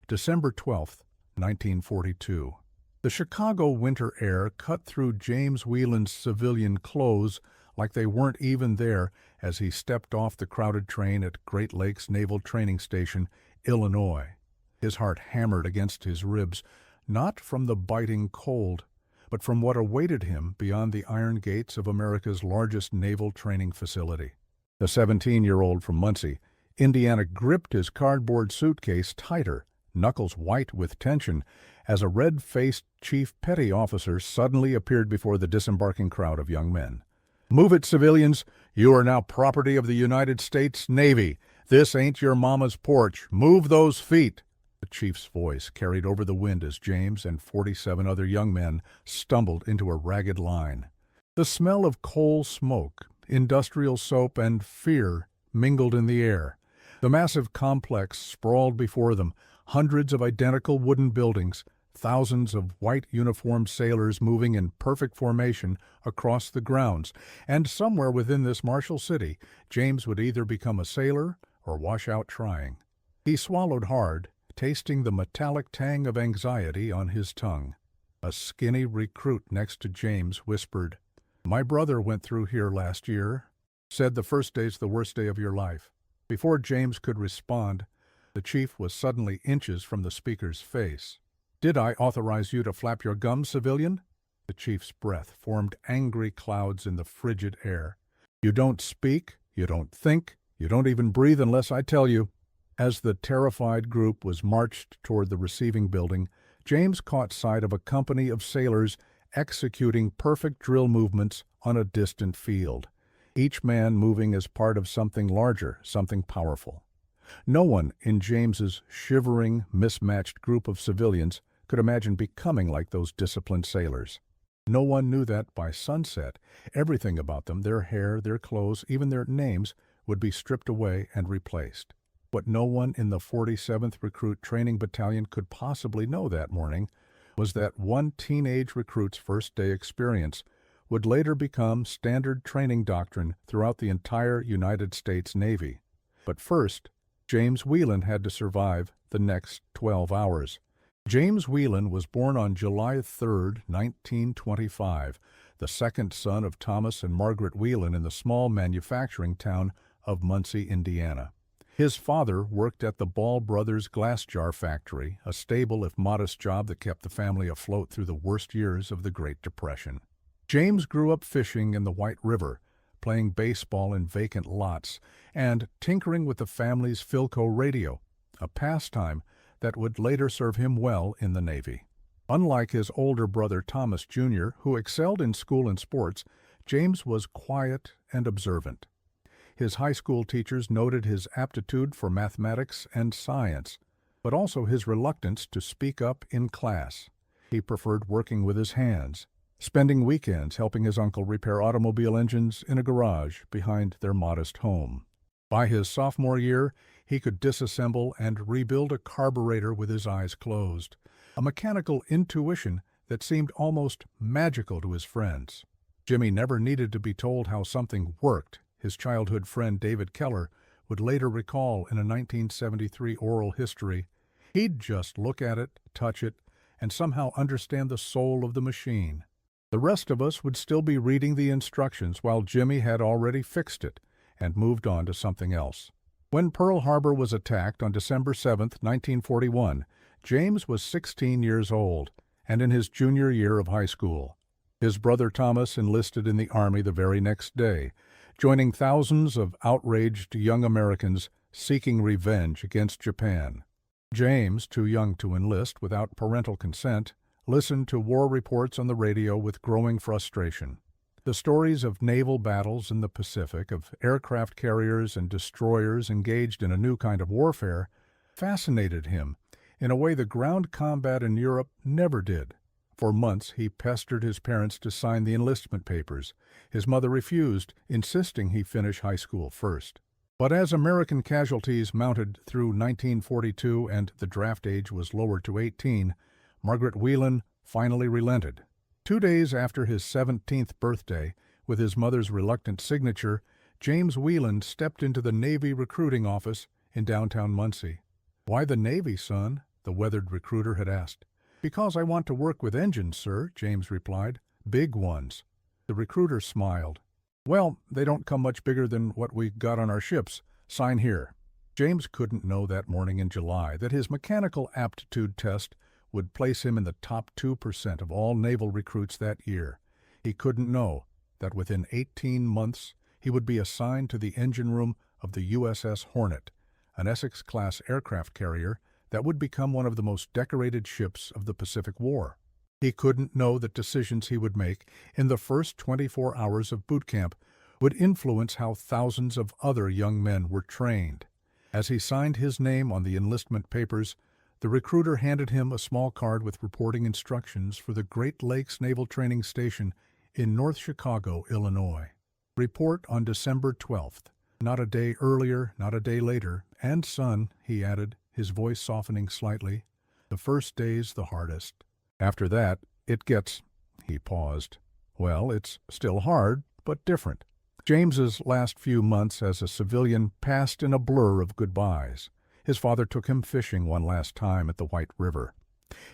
December 12, 1942. The Chicago winter air cut through James Whelan's civilian clothes like they weren't even there as he stepped off the crowded train at Great Lakes Naval Training Station, Illinois. His heart hammered against his ribs, not from the biting cold, but from what awaited him beyond the iron gates of America's largest naval training facility. The 17-year-old from Muncie, Indiana, gripped his cardboard suitcase tighter, knuckles white with tension, as a red-faced chief petty officer suddenly appeared before the disembarking crowd of young men. "Move it, civilians! You are now property of the United States Navy. This ain't your mama's porch. Move those feet!" The chief's voice carried over the wind as James and 47 other young men stumbled into a ragged line. The smell of coal smoke, industrial soap, and fear mingled in the air. The massive complex sprawled before them, hundreds of identical wooden buildings, thousands of white uniformed sailors moving in perfect formation across the grounds, and somewhere within this martial city, James would either become a sailor or wash out trying. He swallowed hard, tasting the metallic tang of anxiety on his tongue. A skinny recruit next to James whispered, "My brother went through here last year. Said the first day's the worst day of your life." Before James could respond, the chief was suddenly inches from the speaker's face. "Did I authorize you to flap your gums, civilian?" The chief's breath formed angry clouds in the frigid air. "You don't speak, you don't think, you don't even breathe unless I tell you." As the terrified group was marched toward the receiving building, James caught sight of a company of sailors executing perfect drill movements on a distant field, each man moving as part of something larger, something powerful. No one in James's shivering, mismatched group of civilians could imagine becoming like those disciplined sailors. No one knew that by sunset, everything about them, their hair, their clothes, even their names, would be stripped away and replaced. What no one in the 47th Recruit Training Battalion could possibly know that morning was that one teenage recruit's first-day experience would later become standard training doctrine throughout the entire United States Navy. But first, James Whelan had to survive the next 12 hours. James Whelan was born on July 3, 1925, the second son of Thomas and Margaret Whelan in the small manufacturing town of Muncie, Indiana. His father worked at the Ball Brothers Glass Jar Factory, a stable if modest job that kept the family afloat through the worst years of the Great Depression. James grew up fishing in the White River, playing baseball in vacant lots, and tinkering with the family's Philco radio, a pastime that would later serve him well in the Navy. Unlike his older brother Thomas Jr., who excelled in school and sports, James was quiet and observant. His high school teachers noted his aptitude for mathematics and science, but also his reluctance to speak up in class. He preferred working with his hands, spending weekends helping his uncle repair automobile engines in a garage behind their modest home. By his sophomore year, he could disassemble and rebuild a carburetor with his eyes closed, a mechanical intuition that seemed almost magical to his friends. Jimmy never needed to be told how something worked. His childhood friend David Keller would later recall in a 1973 oral history, he'd just look at it, touch it, and somehow understand the soul of the machine. The rest of us would still be reading the instructions while Jimmy had already fixed it and moved on to something else. When Pearl Harbor was attacked on December 7, 1941, James was 16 years old and in his junior year of high school. His brother Thomas enlisted in the Army the very next day, joining thousands of outraged young Americans seeking revenge against Japan. James, too young to enlist without parental consent, listened to war reports on the radio with growing frustration. The stories of naval battles in the Pacific, of aircraft carriers and destroyers engaged in a new kind of warfare, fascinated him in a way the ground combat in Europe never did. For months he pestered his parents to sign the enlistment papers. His mother refused, insisting he finish high school first. But as American casualties mounted through 1942 and the draft age was lowered to 18, Margaret Whelan finally relented. 2 days after his 17th birthday, with his mother's reluctant signature, James Whelan stepped into the Navy recruiting office in downtown Muncie. "Why the Navy, son?" the weathered recruiter had asked. "Because I want to work with engines, sir," James replied. "Big ones." The recruiter smiled. "Well, they don't come much bigger than what we got on our ships. Sign here." James couldn't know that morning in July that his mechanical aptitude test would place him in the top 2% of all naval recruits that year. He couldn't know that within 18 months he would be assigned to the engine room of the USS Hornet, an Essex-class aircraft carrier that would become one of the most decorated ships of the Pacific War. He couldn't know that decisions he would make in the first 24 hours of boot camp would influence how thousands of other young men were trained. As he signed his name on the enlistment papers, the recruiter handed him a small card with reporting instructions for the Great Lakes Naval Training Station in North Chicago, Illinois. Report on December 12th. Not a day earlier, not a day later. And son, he added, his voice softening slightly, the first day's the hardest. After that, it gets, he paused. Well, it's still hard, but different. James's last few months as a civilian passed in a blur of goodbyes. His father took him fishing one last time at the White River.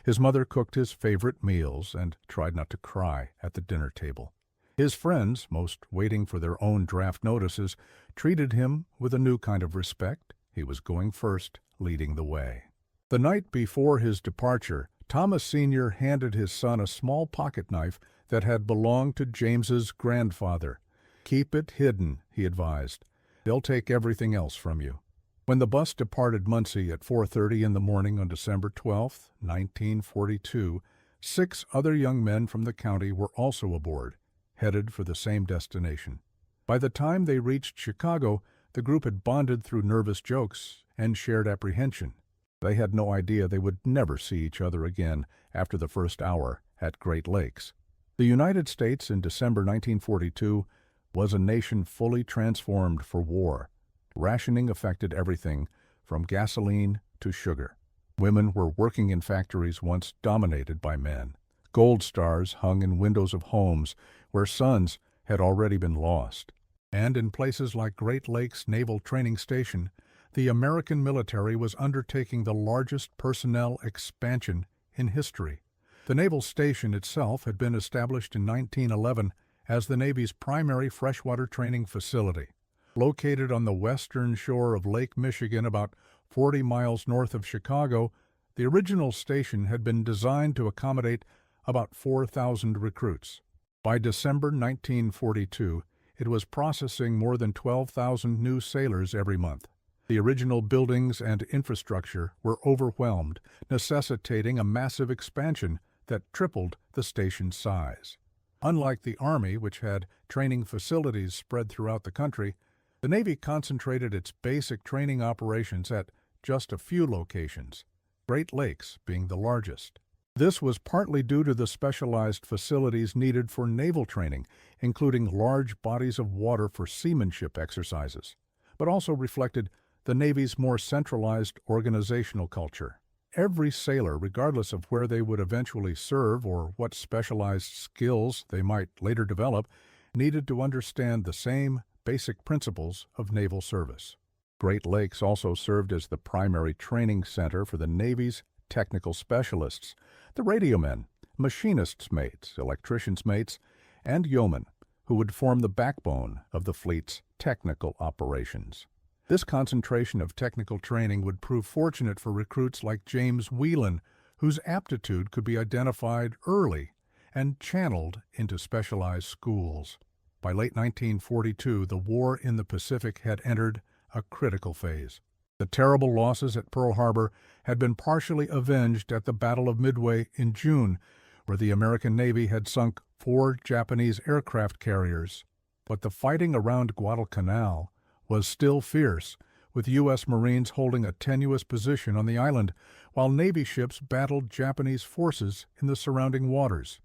His mother cooked his favorite meals and tried not to cry at the dinner table. His friends, most waiting for their own draft notices, treated him with a new kind of respect. He was going first, leading the way. The night before his departure, Thomas Sr. handed his son a small pocket knife that had belonged to James's grandfather. "Keep it hidden," he advised. "They'll take everything else from you." When the bus departed Muncie at 4:30 in the morning on December 12, 1942, 6 other young men from the county were also aboard, headed for the same destination. By the time they reached Chicago, the group had bonded through nervous jokes and shared apprehension. They had no idea they would never see each other again after the first hour at Great Lakes. The United States in December 1942 was a nation fully transformed for war. Rationing affected everything from gasoline to sugar. Women were working in factories once dominated by men. Gold stars hung in windows of homes where sons had already been lost. And in places like Great Lakes Naval Training Station, the American military was undertaking the largest personnel expansion in history. The naval station itself had been established in 1911 as the Navy's primary freshwater training facility. Located on the western shore of Lake Michigan, about 40 miles north of Chicago, the original station had been designed to accommodate about 4,000 recruits. By December 1942, it was processing more than 12,000 new sailors every month. The original buildings and infrastructure were overwhelmed, necessitating a massive expansion that tripled the station's size. Unlike the Army, which had training facilities spread throughout the country, the Navy concentrated its basic training operations at just a few locations, Great Lakes being the largest. This was partly due to the specialized facilities needed for naval training, including large bodies of water for seamanship exercises, but also reflected the Navy's more centralized organizational culture. Every sailor, regardless of where they would eventually serve or what specialized skills they might later develop, needed to understand the same basic principles of naval service. Great Lakes also served as the primary training center for the Navy's technical specialists, the radiomen, machinists' mates, electricians' mates, and yeomen, who would form the backbone of the fleet's technical operations. This concentration of technical training would prove fortunate for recruits like James Whelan, whose aptitude could be identified early and channeled into specialized schools. By late 1942, the war in the Pacific had entered a critical phase. The terrible losses at Pearl Harbor had been partially avenged at the Battle of Midway in June, where the American Navy had sunk 4 Japanese aircraft carriers. But the fighting around Guadalcanal was still fierce, with U.S. Marines holding a tenuous position on the island, while Navy ships battled Japanese forces in the surrounding waters.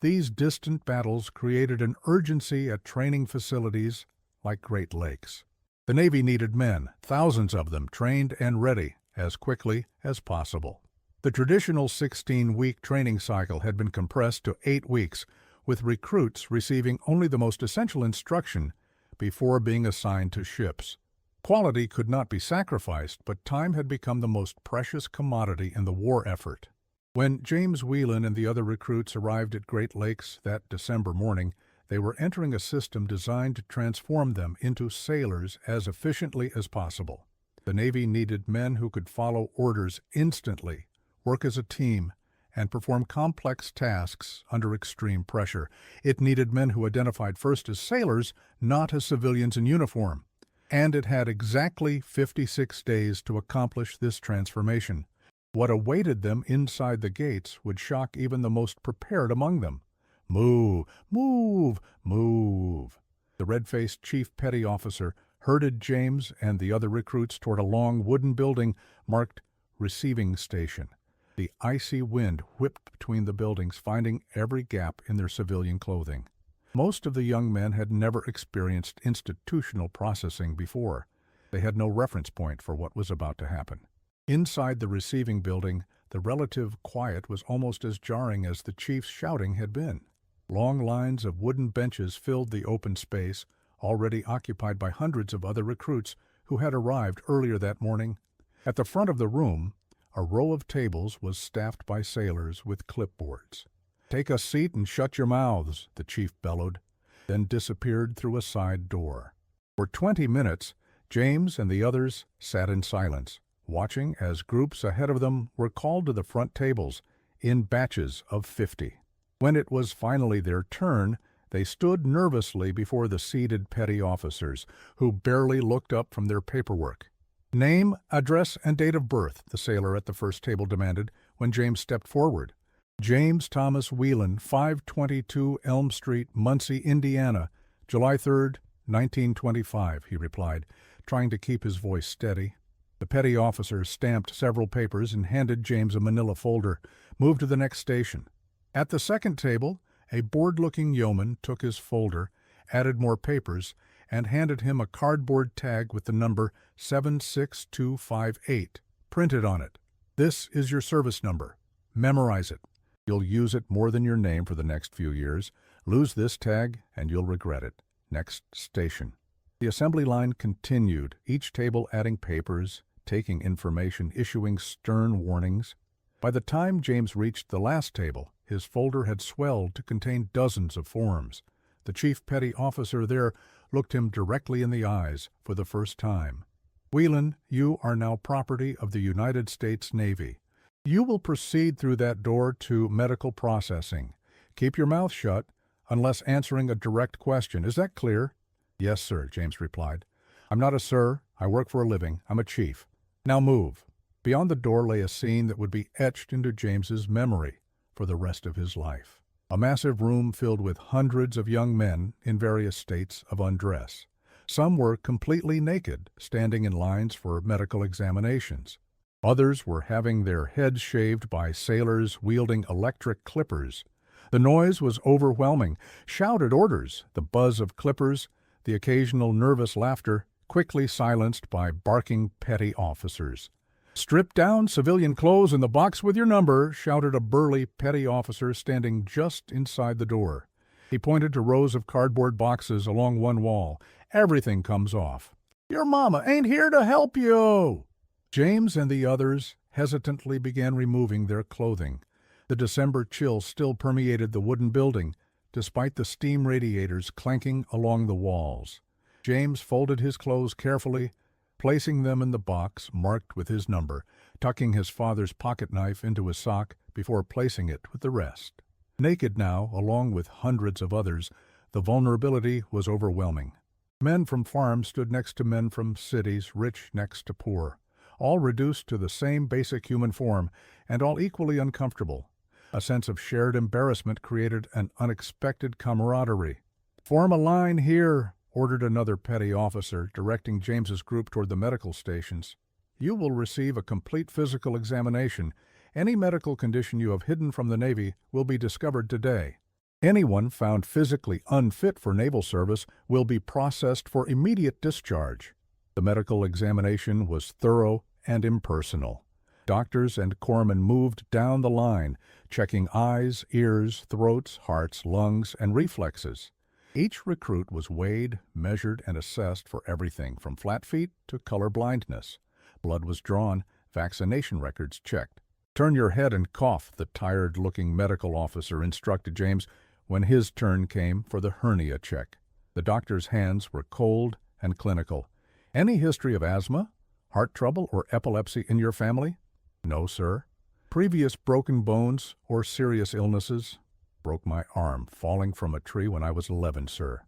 These distant battles created an urgency at training facilities like Great Lakes. The Navy needed men, thousands of them, trained and ready as quickly as possible. The traditional 16-week training cycle had been compressed to 8 weeks, with recruits receiving only the most essential instruction before being assigned to ships. Quality could not be sacrificed, but time had become the most precious commodity in the war effort. When James Whelan and the other recruits arrived at Great Lakes that December morning, they were entering a system designed to transform them into sailors as efficiently as possible. The Navy needed men who could follow orders instantly, work as a team, and perform complex tasks under extreme pressure. It needed men who identified first as sailors, not as civilians in uniform. And it had exactly 56 days to accomplish this transformation. What awaited them inside the gates would shock even the most prepared among them. Move, move, move. The red-faced chief petty officer herded James and the other recruits toward a long wooden building marked Receiving Station. The icy wind whipped between the buildings, finding every gap in their civilian clothing. Most of the young men had never experienced institutional processing before. They had no reference point for what was about to happen. Inside the receiving building, the relative quiet was almost as jarring as the chief's shouting had been. Long lines of wooden benches filled the open space, already occupied by hundreds of other recruits who had arrived earlier that morning. At the front of the room, a row of tables was staffed by sailors with clipboards. "Take a seat and shut your mouths," the chief bellowed, then disappeared through a side door. For 20 minutes, James and the others sat in silence, watching as groups ahead of them were called to the front tables in batches of 50. When it was finally their turn, they stood nervously before the seated petty officers, who barely looked up from their paperwork. "Name, address, and date of birth," the sailor at the first table demanded when James stepped forward. "James Thomas Whelan, 522 Elm Street, Muncie, Indiana, July 3rd, 1925, he replied, trying to keep his voice steady. The petty officer stamped several papers and handed James a manila folder. "Move to the next station." At the second table, a bored-looking yeoman took his folder, added more papers, and handed him a cardboard tag with the number 76258 printed on it. "This is your service number. Memorize it. You'll use it more than your name for the next few years. Lose this tag, and you'll regret it. Next station." The assembly line continued, each table adding papers, taking information, issuing stern warnings. By the time James reached the last table, his folder had swelled to contain dozens of forms. The chief petty officer there looked him directly in the eyes for the first time. "Whelan, you are now property of the United States Navy. You will proceed through that door to medical processing. Keep your mouth shut unless answering a direct question. Is that clear?" "Yes, sir," James replied. "I'm not a sir. I work for a living. I'm a chief. Now move." Beyond the door lay a scene that would be etched into James's memory for the rest of his life. A massive room filled with hundreds of young men in various states of undress. Some were completely naked, standing in lines for medical examinations. Others were having their heads shaved by sailors wielding electric clippers. The noise was overwhelming. Shouted orders, the buzz of clippers, the occasional nervous laughter, quickly silenced by barking petty officers. "Strip down civilian clothes in the box with your number," shouted a burly petty officer standing just inside the door. He pointed to rows of cardboard boxes along one wall. "Everything comes off." "Your mama ain't here to help you." James and the others hesitantly began removing their clothing. The December chill still permeated the wooden building, despite the steam radiators clanking along the walls. James folded his clothes carefully, placing them in the box marked with his number, tucking his father's pocket-knife into his sock before placing it with the rest. Naked now, along with hundreds of others, the vulnerability was overwhelming. Men from farms stood next to men from cities, rich next to poor, all reduced to the same basic human form, and all equally uncomfortable. A sense of shared embarrassment created an unexpected camaraderie. "Form a line here," ordered another petty officer, directing James's group toward the medical stations. "You will receive a complete physical examination. Any medical condition you have hidden from the Navy will be discovered today. Anyone found physically unfit for naval service will be processed for immediate discharge." The medical examination was thorough and impersonal. Doctors and corpsmen moved down the line, checking eyes, ears, throats, hearts, lungs, and reflexes. Each recruit was weighed, measured, and assessed for everything from flat feet to color blindness. Blood was drawn, vaccination records checked. "Turn your head and cough," the tired-looking medical officer instructed James when his turn came for the hernia check. The doctor's hands were cold and clinical. "Any history of asthma, heart trouble, or epilepsy in your family?" "No, sir." "Previous broken bones or serious illnesses?" "Broke my arm falling from a tree when I was 11, sir."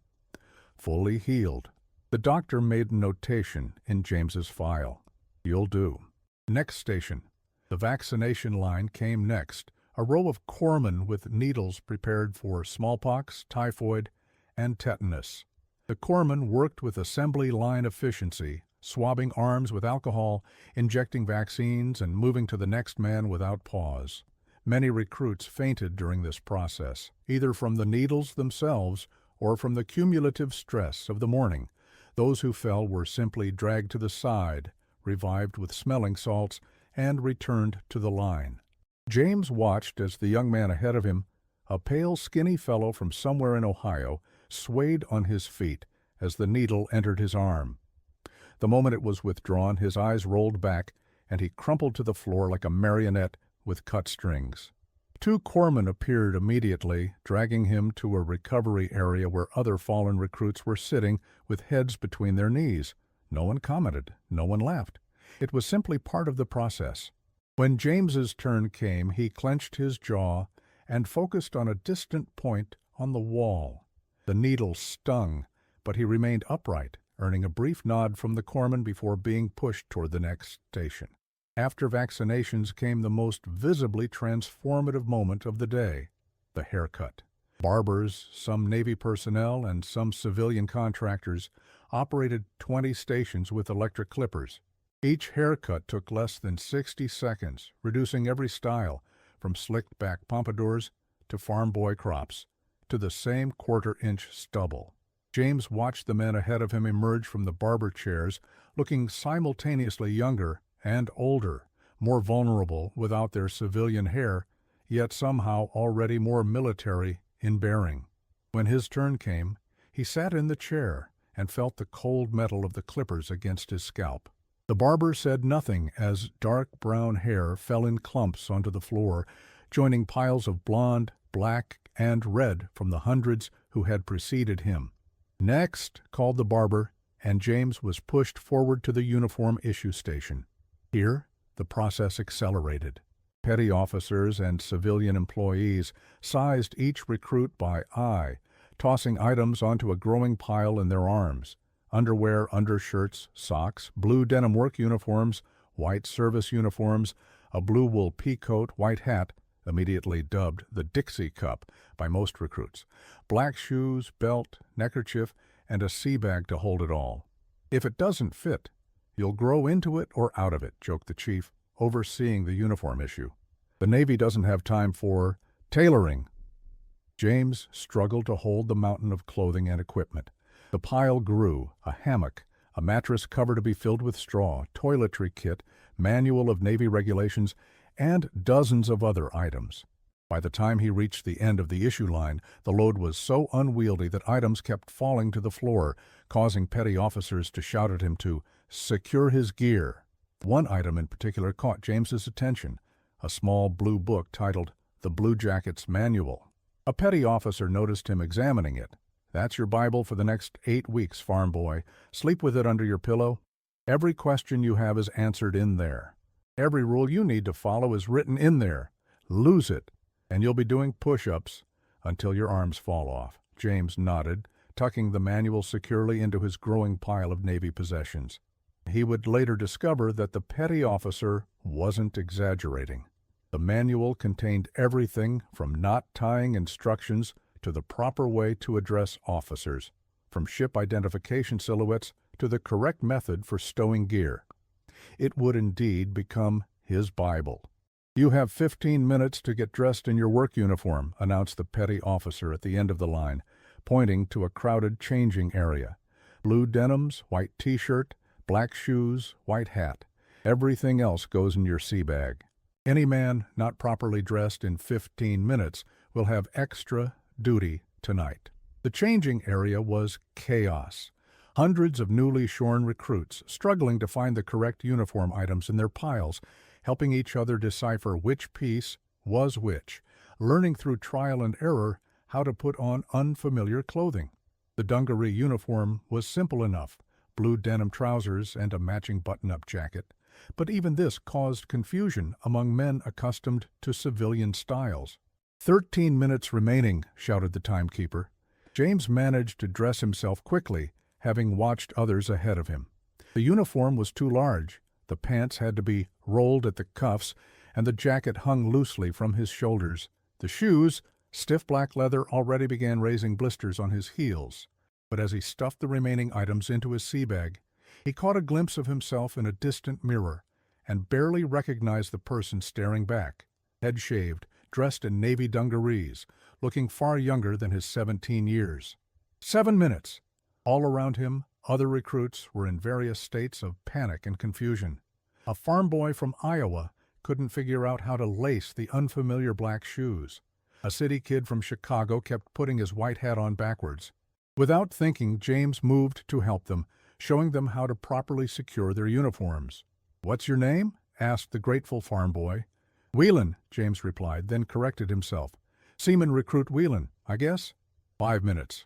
"Fully healed." The doctor made a notation in James's file. "You'll do." Next station. The vaccination line came next, a row of corpsmen with needles prepared for smallpox, typhoid, and tetanus. The corpsmen worked with assembly line efficiency, swabbing arms with alcohol, injecting vaccines, and moving to the next man without pause. Many recruits fainted during this process, either from the needles themselves or from the cumulative stress of the morning. Those who fell were simply dragged to the side, revived with smelling salts, and returned to the line. James watched as the young man ahead of him, a pale, skinny fellow from somewhere in Ohio, swayed on his feet as the needle entered his arm. The moment it was withdrawn, his eyes rolled back, and he crumpled to the floor like a marionette with cut strings. Two corpsmen appeared immediately, dragging him to a recovery area where other fallen recruits were sitting with heads between their knees. No one commented. No one laughed. It was simply part of the process. When James's turn came, he clenched his jaw and focused on a distant point on the wall. The needle stung, but he remained upright, earning a brief nod from the corpsman before being pushed toward the next station. After vaccinations came the most visibly transformative moment of the day, the haircut. Barbers, some Navy personnel, and some civilian contractors operated 20 stations with electric clippers. Each haircut took less than 60 seconds, reducing every style, from slicked-back pompadours to farm boy crops, to the same quarter-inch stubble. James watched the men ahead of him emerge from the barber chairs, looking simultaneously younger and older, more vulnerable without their civilian hair, yet somehow already more military in bearing. When his turn came, he sat in the chair and felt the cold metal of the clippers against his scalp. The barber said nothing as dark brown hair fell in clumps onto the floor, joining piles of blonde, black, and red from the hundreds who had preceded him. "Next," called the barber, and James was pushed forward to the uniform issue station. Here, the process accelerated. Petty officers and civilian employees sized each recruit by eye, tossing items onto a growing pile in their arms. Underwear, undershirts, socks, blue denim work uniforms, white service uniforms, a blue wool peacoat, white hat, immediately dubbed the Dixie Cup by most recruits, black shoes, belt, neckerchief, and a sea bag to hold it all. "If it doesn't fit, you'll grow into it or out of it," joked the chief, overseeing the uniform issue. "The Navy doesn't have time for tailoring." James struggled to hold the mountain of clothing and equipment. The pile grew, a hammock, a mattress cover to be filled with straw, toiletry kit, manual of Navy regulations, and dozens of other items. By the time he reached the end of the issue line, the load was so unwieldy that items kept falling to the floor, causing petty officers to shout at him to secure his gear. One item in particular caught James's attention, a small blue book titled The Blue Jacket's Manual. A petty officer noticed him examining it. "That's your Bible for the next 8 weeks, farm boy. Sleep with it under your pillow. Every question you have is answered in there. Every rule you need to follow is written in there. Lose it, and you'll be doing push-ups until your arms fall off." James nodded, tucking the manual securely into his growing pile of Navy possessions. He would later discover that the petty officer wasn't exaggerating. The manual contained everything from knot-tying instructions to the proper way to address officers, from ship identification silhouettes to the correct method for stowing gear. It would indeed become his Bible. "You have 15 minutes to get dressed in your work uniform," announced the petty officer at the end of the line, pointing to a crowded changing area. "Blue denims, white t-shirt, black shoes, white hat. Everything else goes in your sea bag. Any man not properly dressed in 15 minutes will have extra duty tonight." The changing area was chaos. Hundreds of newly shorn recruits struggling to find the correct uniform items in their piles, helping each other decipher which piece was which, learning through trial and error how to put on unfamiliar clothing. The dungaree uniform was simple enough, blue denim trousers and a matching button-up jacket, but even this caused confusion among men accustomed to civilian styles. 13 minutes remaining, shouted the timekeeper. James managed to dress himself quickly, having watched others ahead of him. The uniform was too large, the pants had to be rolled at the cuffs, and the jacket hung loosely from his shoulders. The shoes, stiff black leather, already began raising blisters on his heels. But as he stuffed the remaining items into his sea bag, he caught a glimpse of himself in a distant mirror, and barely recognized the person staring back, head-shaved, dressed in navy dungarees, looking far younger than his 17 years. 7 minutes! All around him, other recruits were in various states of panic and confusion. A farm boy from Iowa couldn't figure out how to lace the unfamiliar black shoes. A city kid from Chicago kept putting his white hat on backwards. Without thinking, James moved to help them, showing them how to properly secure their uniforms. "What's your name?" asked the grateful farm boy. "Whelan," James replied, then corrected himself. "Seaman Recruit Whelan, I guess." 5 minutes.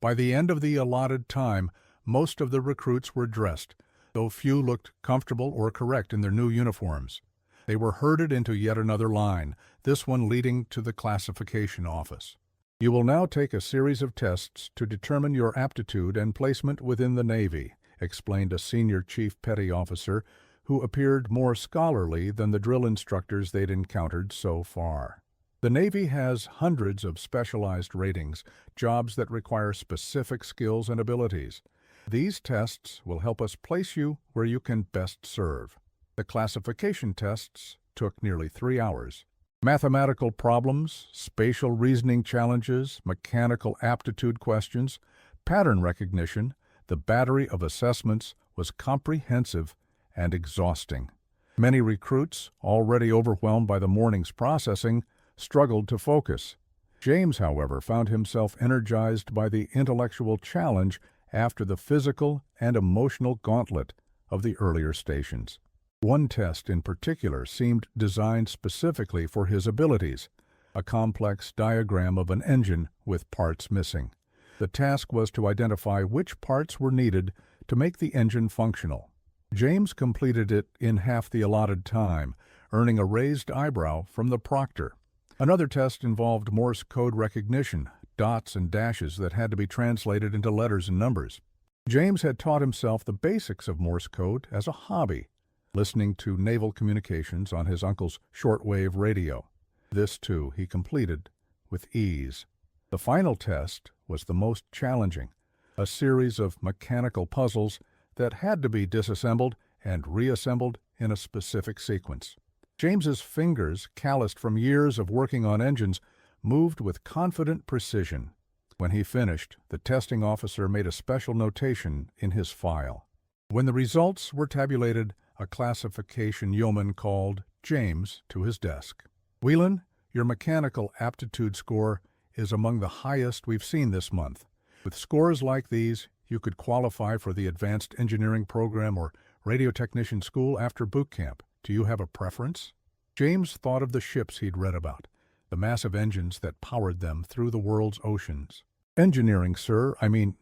By the end of the allotted time, most of the recruits were dressed, though few looked comfortable or correct in their new uniforms. They were herded into yet another line, this one leading to the classification office. "You will now take a series of tests to determine your aptitude and placement within the Navy," explained a senior chief petty officer who appeared more scholarly than the drill instructors they'd encountered so far. The Navy has hundreds of specialized ratings, jobs that require specific skills and abilities. These tests will help us place you where you can best serve. The classification tests took nearly 3 hours. Mathematical problems, spatial reasoning challenges, mechanical aptitude questions, pattern recognition, the battery of assessments was comprehensive and exhausting. Many recruits, already overwhelmed by the morning's processing, struggled to focus. James, however, found himself energized by the intellectual challenge after the physical and emotional gauntlet of the earlier stations. One test in particular seemed designed specifically for his abilities, a complex diagram of an engine with parts missing. The task was to identify which parts were needed to make the engine functional. James completed it in half the allotted time, earning a raised eyebrow from the proctor. Another test involved Morse code recognition, dots and dashes that had to be translated into letters and numbers. James had taught himself the basics of Morse code as a hobby, listening to naval communications on his uncle's shortwave radio. This, too, he completed with ease. The final test was the most challenging, a series of mechanical puzzles that had to be disassembled and reassembled in a specific sequence. James's fingers, calloused from years of working on engines, moved with confident precision. When he finished, the testing officer made a special notation in his file. When the results were tabulated, a classification yeoman called James to his desk. "Whelan, your mechanical aptitude score is among the highest we've seen this month. With scores like these, you could qualify for the Advanced Engineering Program or Radio Technician School after boot camp. Do you have a preference?" James thought of the ships he'd read about, the massive engines that powered them through the world's oceans. "Engineering, sir.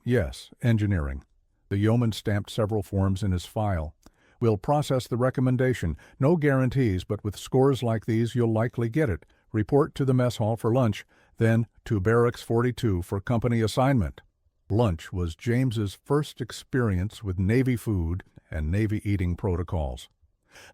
Yes, engineering." The yeoman stamped several forms in his file. "We'll process the recommendation. No guarantees, but with scores like these, you'll likely get it. Report to the mess hall for lunch, then to Barracks 42 for company assignment." Lunch was James's first experience with Navy food and Navy eating protocols.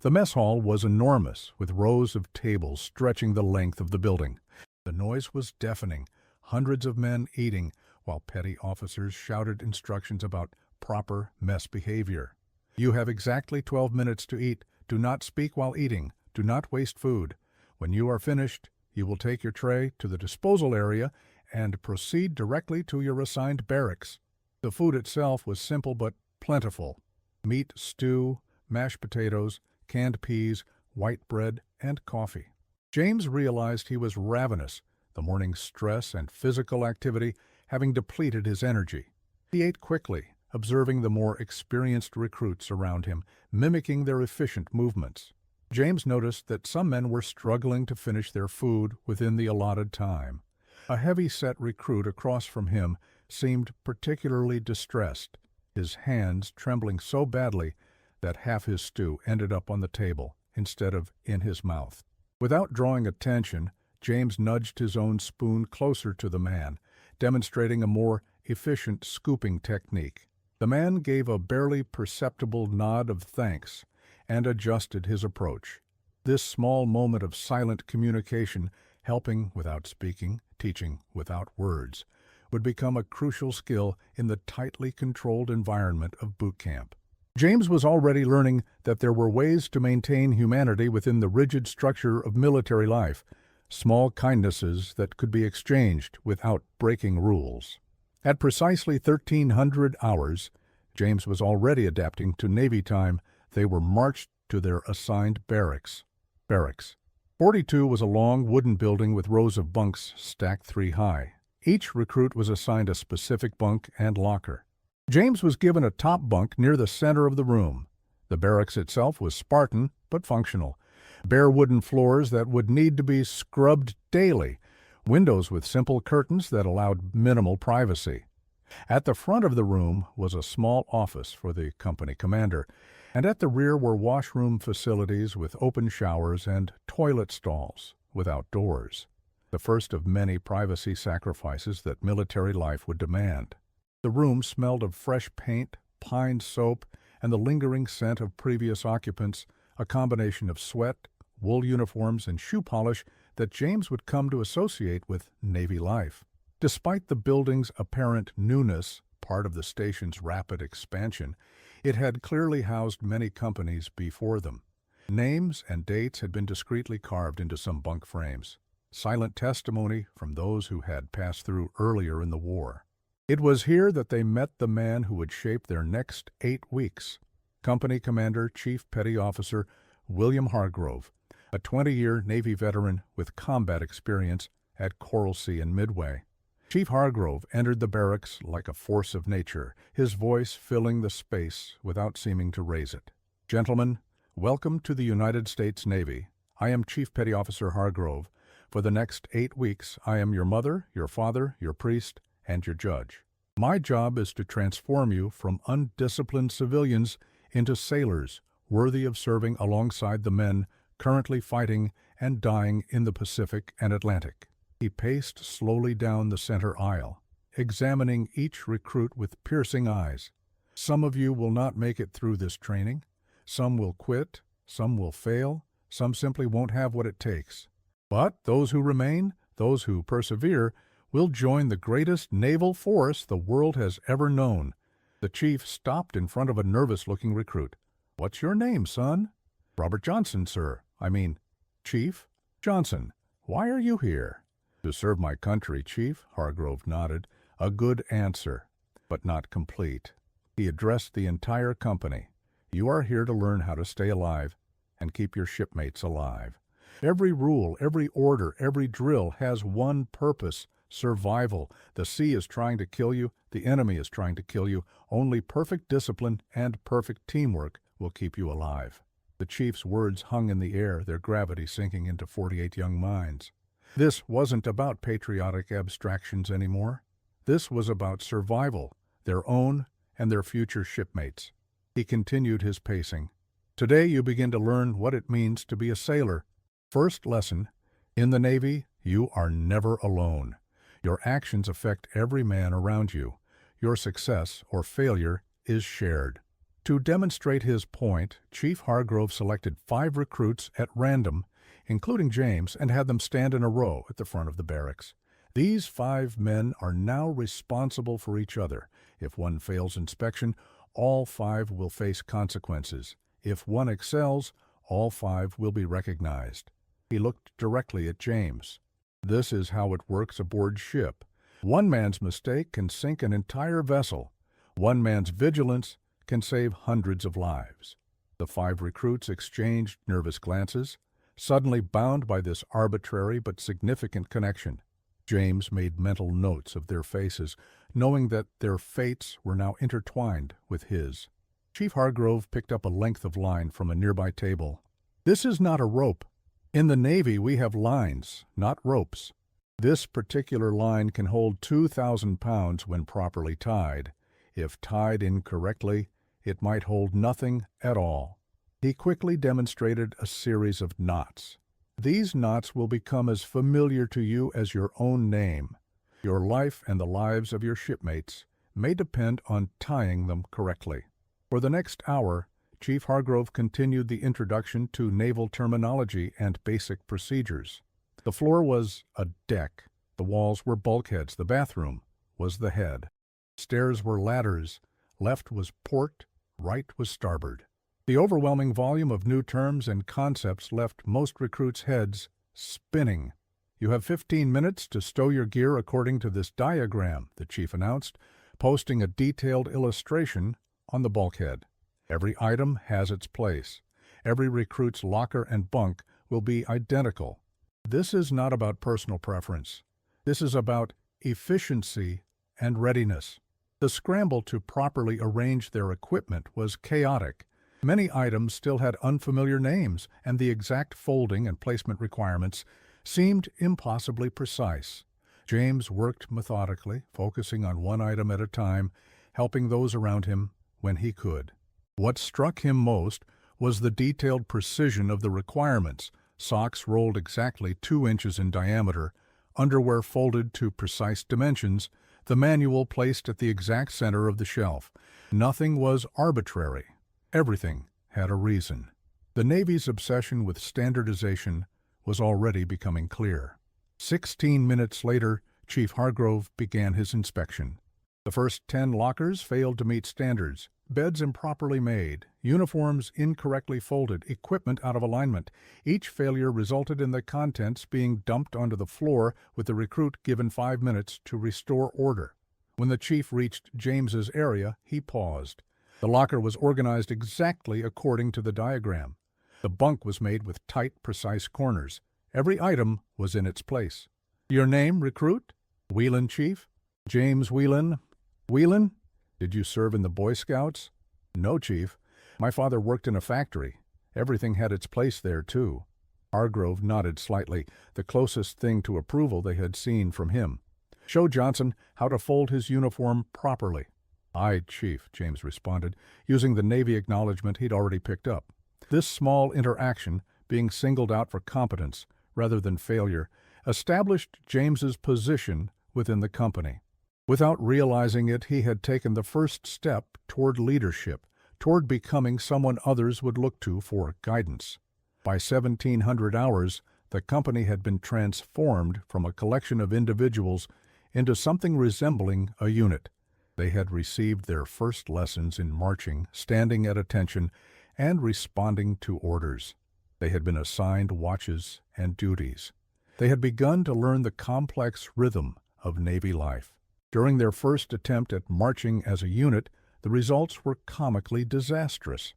The mess hall was enormous, with rows of tables stretching the length of the building. The noise was deafening, hundreds of men eating, while petty officers shouted instructions about proper mess behavior. "You have exactly 12 minutes to eat. Do not speak while eating. Do not waste food. When you are finished, you will take your tray to the disposal area and proceed directly to your assigned barracks." The food itself was simple but plentiful. Meat stew, mashed potatoes, canned peas, white bread, and coffee. James realized he was ravenous. The morning's stress and physical activity having depleted his energy. He ate quickly, observing the more experienced recruits around him, mimicking their efficient movements. James noticed that some men were struggling to finish their food within the allotted time. A heavy-set recruit across from him seemed particularly distressed, his hands trembling so badly that half his stew ended up on the table instead of in his mouth. Without drawing attention, James nudged his own spoon closer to the man, demonstrating a more efficient scooping technique. The man gave a barely perceptible nod of thanks and adjusted his approach. This small moment of silent communication, helping without speaking, teaching without words, would become a crucial skill in the tightly controlled environment of boot camp. James was already learning that there were ways to maintain humanity within the rigid structure of military life, small kindnesses that could be exchanged without breaking rules. At precisely 1300 hours, James was already adapting to Navy time. They were marched to their assigned barracks. 42 was a long wooden building with rows of bunks stacked 3 high. Each recruit was assigned a specific bunk and locker. James was given a top bunk near the center of the room. The barracks itself was Spartan but functional. Bare wooden floors that would need to be scrubbed daily, windows with simple curtains that allowed minimal privacy. At the front of the room was a small office for the company commander, and at the rear were washroom facilities with open showers and toilet stalls without doors, the first of many privacy sacrifices that military life would demand. The room smelled of fresh paint, pine soap, and the lingering scent of previous occupants, a combination of sweat, wool uniforms, and shoe polish that James would come to associate with Navy life. Despite the building's apparent newness, part of the station's rapid expansion, it had clearly housed many companies before them. Names and dates had been discreetly carved into some bunk frames, silent testimony from those who had passed through earlier in the war. It was here that they met the man who would shape their next 8 weeks, Company Commander Chief Petty Officer William Hargrove, a 20-year Navy veteran with combat experience at Coral Sea and Midway. Chief Hargrove entered the barracks like a force of nature, his voice filling the space without seeming to raise it. "Gentlemen, welcome to the United States Navy. I am Chief Petty Officer Hargrove. For the next 8 weeks, I am your mother, your father, your priest, and your judge. My job is to transform you from undisciplined civilians into sailors worthy of serving alongside the men currently fighting and dying in the Pacific and Atlantic." He paced slowly down the center aisle, examining each recruit with piercing eyes. "Some of you will not make it through this training. Some will quit, some will fail, some simply won't have what it takes. But those who remain, those who persevere, will join the greatest naval force the world has ever known." The chief stopped in front of a nervous-looking recruit. "What's your name, son?" "Robert Johnson, sir. Chief Johnson. Why are you here?" "To serve my country, Chief," Hargrove nodded. A good answer, but not complete. He addressed the entire company. "You are here to learn how to stay alive and keep your shipmates alive. Every rule, every order, every drill has one purpose: survival. The sea is trying to kill you. The enemy is trying to kill you. Only perfect discipline and perfect teamwork will keep you alive." The chief's words hung in the air, their gravity sinking into 48 young minds. This wasn't about patriotic abstractions anymore. This was about survival, their own and their future shipmates. He continued his pacing. "Today you begin to learn what it means to be a sailor. First lesson: in the Navy, you are never alone. Your actions affect every man around you. Your success or failure is shared." To demonstrate his point, Chief Hargrove selected 5 recruits at random, including James, and had them stand in a row at the front of the barracks. These 5 men are now responsible for each other. If one fails inspection, all 5 will face consequences. If one excels, all 5 will be recognized. He looked directly at James. "This is how it works aboard ship. One man's mistake can sink an entire vessel. One man's vigilance can save hundreds of lives." The 5 recruits exchanged nervous glances, suddenly bound by this arbitrary but significant connection. James made mental notes of their faces, knowing that their fates were now intertwined with his. Chief Hargrove picked up a length of line from a nearby table. "This is not a rope. In the Navy, we have lines, not ropes. This particular line can hold 2,000 pounds when properly tied. If tied incorrectly, it might hold nothing at all." He quickly demonstrated a series of knots. "These knots will become as familiar to you as your own name. Your life and the lives of your shipmates may depend on tying them correctly." For the next hour, Chief Hargrove continued the introduction to naval terminology and basic procedures. The floor was a deck. The walls were bulkheads. The bathroom was the head. Stairs were ladders. Left was port. Right was starboard. The overwhelming volume of new terms and concepts left most recruits' heads spinning. "You have 15 minutes to stow your gear according to this diagram," the chief announced, posting a detailed illustration on the bulkhead. "Every item has its place. Every recruit's locker and bunk will be identical. This is not about personal preference. This is about efficiency and readiness." The scramble to properly arrange their equipment was chaotic. Many items still had unfamiliar names, and the exact folding and placement requirements seemed impossibly precise. James worked methodically, focusing on one item at a time, helping those around him when he could. What struck him most was the detailed precision of the requirements: socks rolled exactly 2 inches in diameter, underwear folded to precise dimensions, the manual placed at the exact center of the shelf. Nothing was arbitrary. Everything had a reason. The Navy's obsession with standardization was already becoming clear. 16 minutes later, Chief Hargrove began his inspection. The first 10 lockers failed to meet standards. Beds improperly made, uniforms incorrectly folded, equipment out of alignment. Each failure resulted in the contents being dumped onto the floor, with the recruit given 5 minutes to restore order. When the chief reached James's area, he paused. The locker was organized exactly according to the diagram. The bunk was made with tight, precise corners. Every item was in its place. "Your name, recruit?" "Whelan, Chief." "James Whelan." "Whelan? Did you serve in the Boy Scouts?" "No, Chief. My father worked in a factory. Everything had its place there, too." Hargrove nodded slightly, the closest thing to approval they had seen from him. "Show Johnson how to fold his uniform properly." "Aye, Chief," James responded, using the Navy acknowledgement he'd already picked up. This small interaction, being singled out for competence rather than failure, established James's position within the company. Without realizing it, he had taken the first step toward leadership, toward becoming someone others would look to for guidance. By 1700 hours, the company had been transformed from a collection of individuals into something resembling a unit. They had received their first lessons in marching, standing at attention, and responding to orders. They had been assigned watches and duties. They had begun to learn the complex rhythm of Navy life. During their first attempt at marching as a unit, the results were comically disastrous.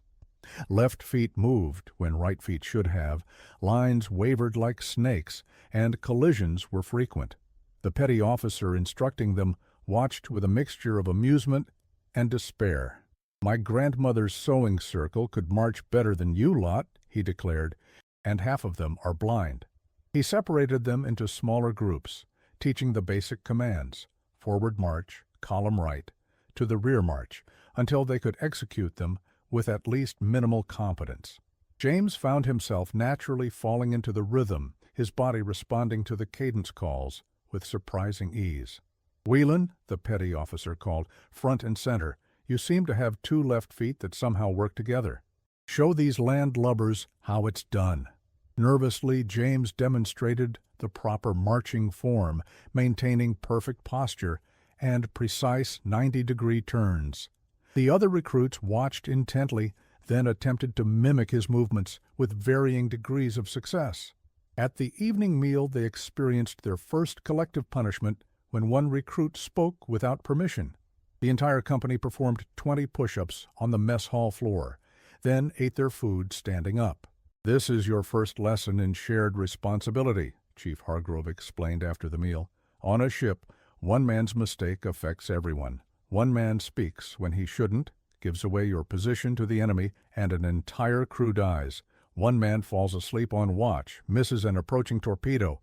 Left feet moved when right feet should have, lines wavered like snakes, and collisions were frequent. The petty officer instructing them watched with a mixture of amusement and despair. "My grandmother's sewing circle could march better than you lot," he declared, "and half of them are blind." He separated them into smaller groups, teaching the basic commands: forward march, column right, to the rear march, until they could execute them with at least minimal competence. James found himself naturally falling into the rhythm, his body responding to the cadence calls with surprising ease. "Whelan," the petty officer called, "front and center. You seem to have 2 left feet that somehow work together. Show these landlubbers how it's done." Nervously, James demonstrated the proper marching form, maintaining perfect posture and precise 90-degree turns. The other recruits watched intently, then attempted to mimic his movements with varying degrees of success. At the evening meal, they experienced their first collective punishment when one recruit spoke without permission. The entire company performed 20 push-ups on the mess hall floor, then ate their food standing up. "This is your first lesson in shared responsibility," Chief Hargrove explained after the meal. On a ship, one man's mistake affects everyone. One man speaks when he shouldn't, gives away your position to the enemy, and an entire crew dies. One man falls asleep on watch, misses an approaching torpedo,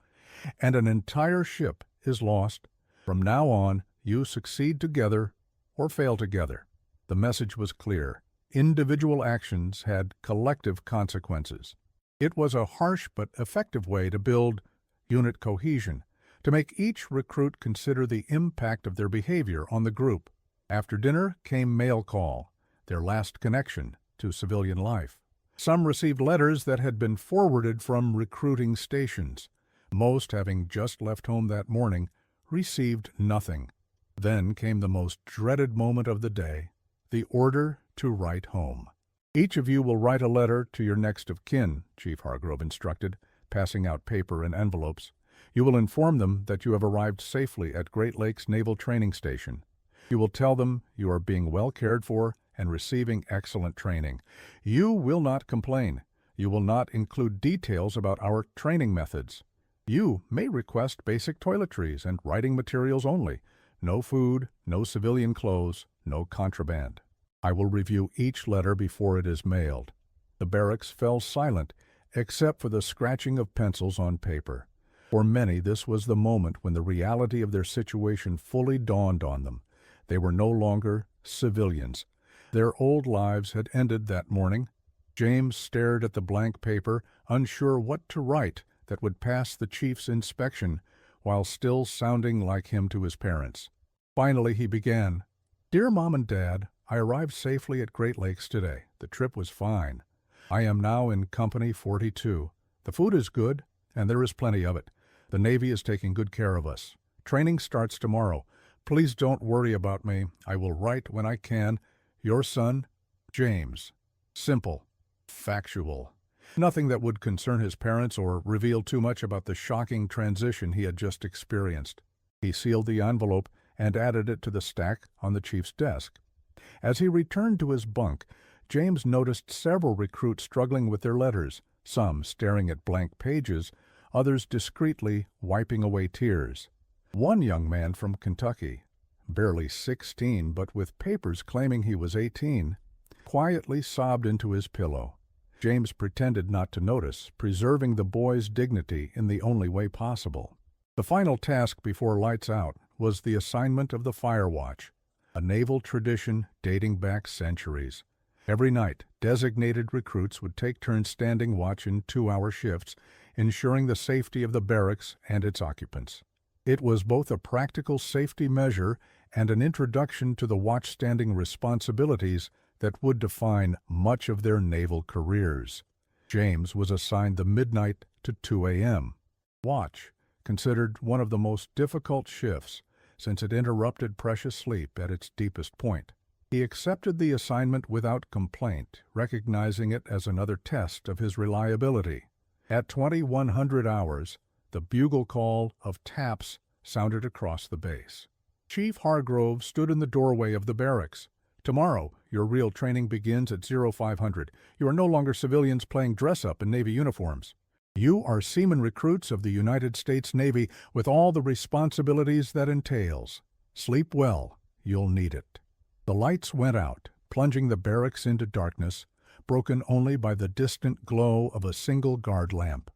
and an entire ship is lost. From now on, you succeed together or fail together. The message was clear. Individual actions had collective consequences. It was a harsh but effective way to build unit cohesion, to make each recruit consider the impact of their behavior on the group. After dinner came mail call, their last connection to civilian life. Some received letters that had been forwarded from recruiting stations. Most, having just left home that morning, received nothing. Then came the most dreaded moment of the day, the order to write home. Each of you will write a letter to your next of kin, Chief Hargrove instructed, passing out paper and envelopes. You will inform them that you have arrived safely at Great Lakes Naval Training Station. You will tell them you are being well cared for and receiving excellent training. You will not complain. You will not include details about our training methods. You may request basic toiletries and writing materials only. No food, no civilian clothes, no contraband. I will review each letter before it is mailed. The barracks fell silent, except for the scratching of pencils on paper. For many, this was the moment when the reality of their situation fully dawned on them. They were no longer civilians. Their old lives had ended that morning. James stared at the blank paper, unsure what to write that would pass the chief's inspection, while still sounding like him to his parents. Finally he began, "Dear Mom and Dad, I arrived safely at Great Lakes today. The trip was fine. I am now in Company 42. The food is good, and there is plenty of it. The Navy is taking good care of us. Training starts tomorrow. Please don't worry about me. I will write when I can. Your son, James." Simple, factual. Nothing that would concern his parents or reveal too much about the shocking transition he had just experienced. He sealed the envelope and added it to the stack on the chief's desk. As he returned to his bunk, James noticed several recruits struggling with their letters, some staring at blank pages, others discreetly wiping away tears. One young man from Kentucky, barely 16 but with papers claiming he was 18, quietly sobbed into his pillow. James pretended not to notice, preserving the boy's dignity in the only way possible. The final task before lights out was the assignment of the fire watch, a naval tradition dating back centuries. Every night, designated recruits would take turns standing watch in 2-hour shifts, ensuring the safety of the barracks and its occupants. It was both a practical safety measure and an introduction to the watchstanding responsibilities that would define much of their naval careers. James was assigned the midnight to 2 a.m. watch, considered one of the most difficult shifts, since it interrupted precious sleep at its deepest point. He accepted the assignment without complaint, recognizing it as another test of his reliability. At 2100 hours, the bugle call of taps sounded across the base. Chief Hargrove stood in the doorway of the barracks. "Tomorrow, your real training begins at 0500. You are no longer civilians playing dress-up in Navy uniforms. You are seaman recruits of the United States Navy with all the responsibilities that entails. Sleep well, you'll need it." The lights went out, plunging the barracks into darkness, broken only by the distant glow of a single guard lamp.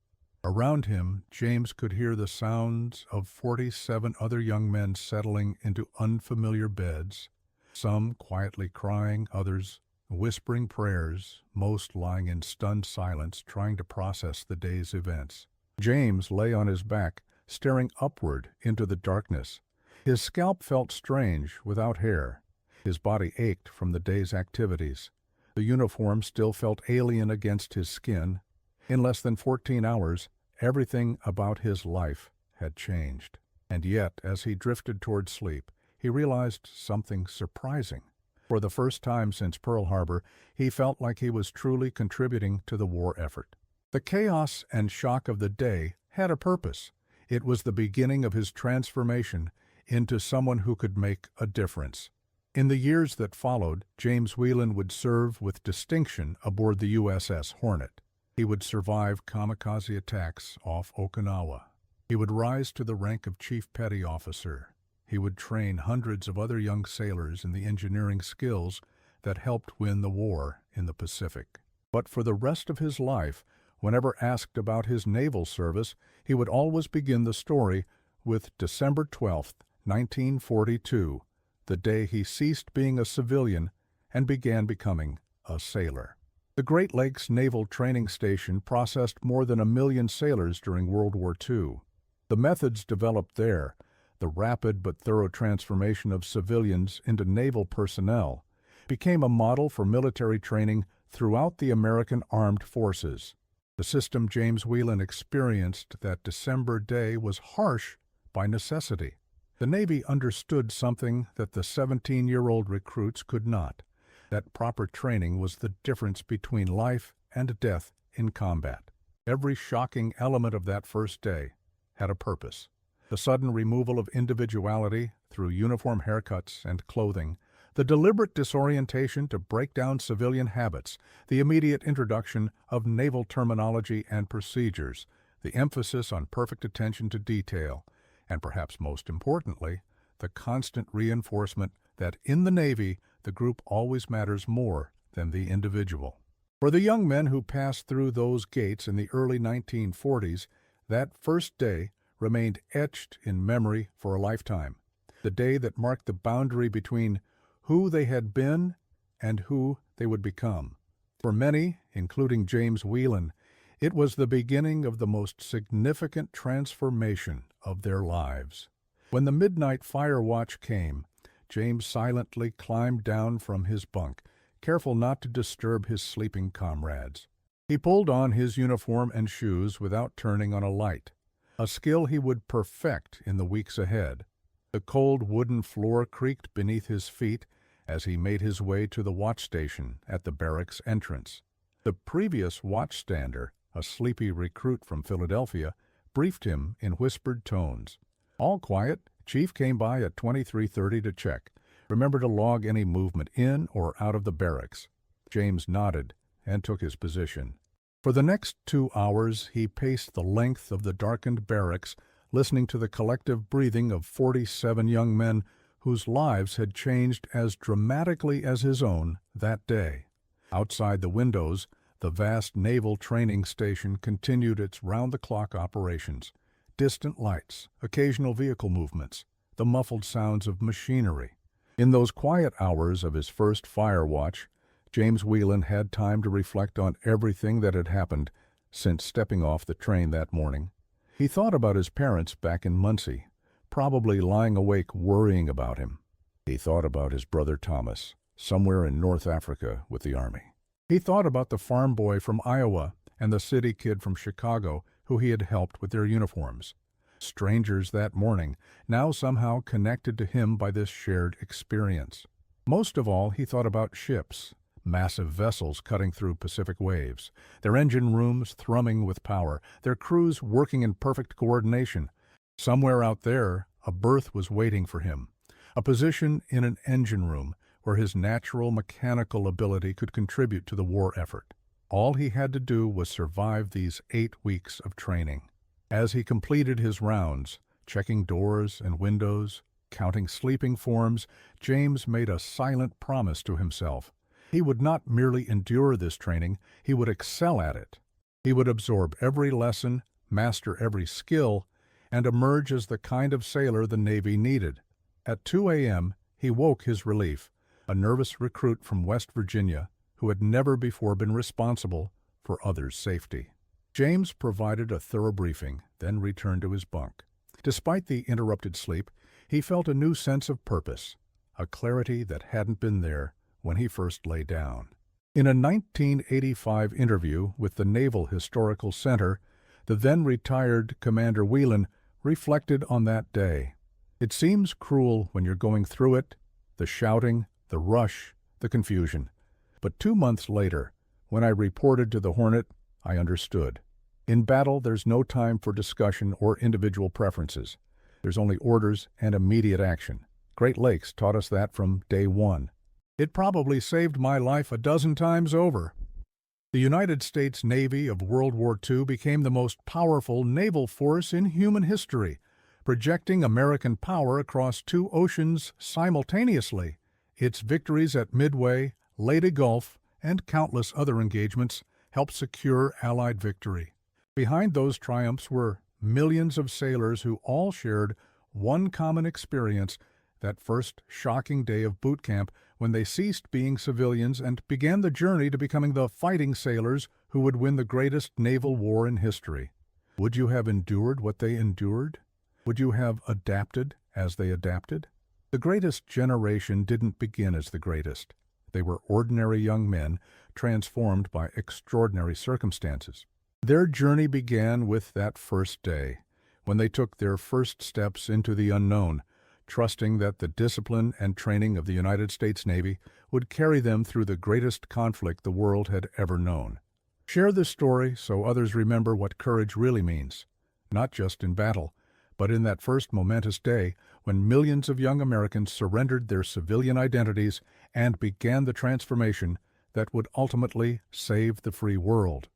Around him, James could hear the sounds of 47 other young men settling into unfamiliar beds, some quietly crying, others whispering prayers, most lying in stunned silence, trying to process the day's events. James lay on his back, staring upward into the darkness. His scalp felt strange, without hair. His body ached from the day's activities. The uniform still felt alien against his skin. In less than 14 hours, everything about his life had changed. And yet, as he drifted toward sleep, he realized something surprising. For the first time since Pearl Harbor, he felt like he was truly contributing to the war effort. The chaos and shock of the day had a purpose. It was the beginning of his transformation into someone who could make a difference. In the years that followed, James Whelan would serve with distinction aboard the USS Hornet. He would survive kamikaze attacks off Okinawa, He would rise to the rank of Chief Petty Officer. He would train hundreds of other young sailors in the engineering skills that helped win the war in the Pacific. But for the rest of his life, whenever asked about his naval service, he would always begin the story with December 12, 1942, the day he ceased being a civilian and began becoming a sailor. The Great Lakes Naval Training Station processed more than 1 million sailors during World War II. The methods developed there, the rapid but thorough transformation of civilians into naval personnel, became a model for military training throughout the American Armed Forces. The system James Whelan experienced that December day was harsh by necessity. The Navy understood something that the 17-year-old recruits could not, that proper training was the difference between life and death in combat. Every shocking element of that first day had a purpose. The sudden removal of individuality through uniform haircuts and clothing, the deliberate disorientation to break down civilian habits, the immediate introduction of naval terminology and procedures, the emphasis on perfect attention to detail, and perhaps most importantly, the constant reinforcement that in the Navy the group always matters more than the individual. For the young men who passed through those gates in the early 1940s, that first day remained etched in memory for a lifetime, the day that marked the boundary between who they had been and who they would become. For many, including James Whelan, it was the beginning of the most significant transformation of their lives. When the midnight fire watch came, James silently climbed down from his bunk, careful not to disturb his sleeping comrades. He pulled on his uniform and shoes without turning on a light, a skill he would perfect in the weeks ahead. The cold wooden floor creaked beneath his feet as he made his way to the watch station at the barracks entrance. The previous watchstander, a sleepy recruit from Philadelphia, briefed him in whispered tones. "All quiet. Chief came by at 23:30 to check. Remember to log any movement in or out of the barracks." James nodded and took his position. For the next 2 hours he paced the length of the darkened barracks, listening to the collective breathing of 47 young men whose lives had changed as dramatically as his own that day. Outside the windows, the vast naval training station continued its round-the-clock operations. Distant lights, occasional vehicle movements, the muffled sounds of machinery. In those quiet hours of his first fire watch, James Whelan had time to reflect on everything that had happened since stepping off the train that morning. He thought about his parents back in Muncie, probably lying awake worrying about him. He thought about his brother Thomas, somewhere in North Africa with the Army. He thought about the farm boy from Iowa and the city kid from Chicago who he had helped with their uniforms. Strangers that morning, now somehow connected to him by this shared experience. Most of all, he thought about ships, massive vessels cutting through Pacific waves, their engine rooms thrumming with power, their crews working in perfect coordination. Somewhere out there, a berth was waiting for him, a position in an engine room where his natural mechanical ability could contribute to the war effort. All he had to do was survive these 8 weeks of training. As he completed his rounds, checking doors and windows, counting sleeping forms, James made a silent promise to himself. He would not merely endure this training, he would excel at it. He would absorb every lesson, master every skill, and emerge as the kind of sailor the Navy needed. At 2 a.m., he woke his relief, a nervous recruit from West Virginia who had never before been responsible for others' safety. James provided a thorough briefing, then returned to his bunk. Despite the interrupted sleep, he felt a new sense of purpose, a clarity that hadn't been there when he first lay down. In a 1985 interview with the Naval Historical Center, the then-retired Commander Whelan reflected on that day. "It seems cruel when you're going through it, the shouting, the rush, the confusion. But 2 months later, when I reported to the Hornet, I understood. In battle, there's no time for discussion or individual preferences. There's only orders and immediate action. Great Lakes taught us that from day one. It probably saved my life a dozen times over." The United States Navy of World War II became the most powerful naval force in human history, projecting American power across two oceans simultaneously. Its victories at Midway, Leyte Gulf, and countless other engagements helped secure Allied victory. Behind those triumphs were millions of sailors who all shared one common experience, that first shocking day of boot camp when they ceased being civilians and began the journey to becoming the fighting sailors who would win the greatest naval war in history. Would you have endured what they endured? Would you have adapted as they adapted? The greatest generation didn't begin as the greatest. They were ordinary young men transformed by extraordinary circumstances. Their journey began with that first day, when they took their first steps into the unknown, trusting that the discipline and training of the United States Navy would carry them through the greatest conflict the world had ever known. Share this story so others remember what courage really means, not just in battle, but in that first momentous day when millions of young Americans surrendered their civilian identities and began the transformation that would ultimately save the free world.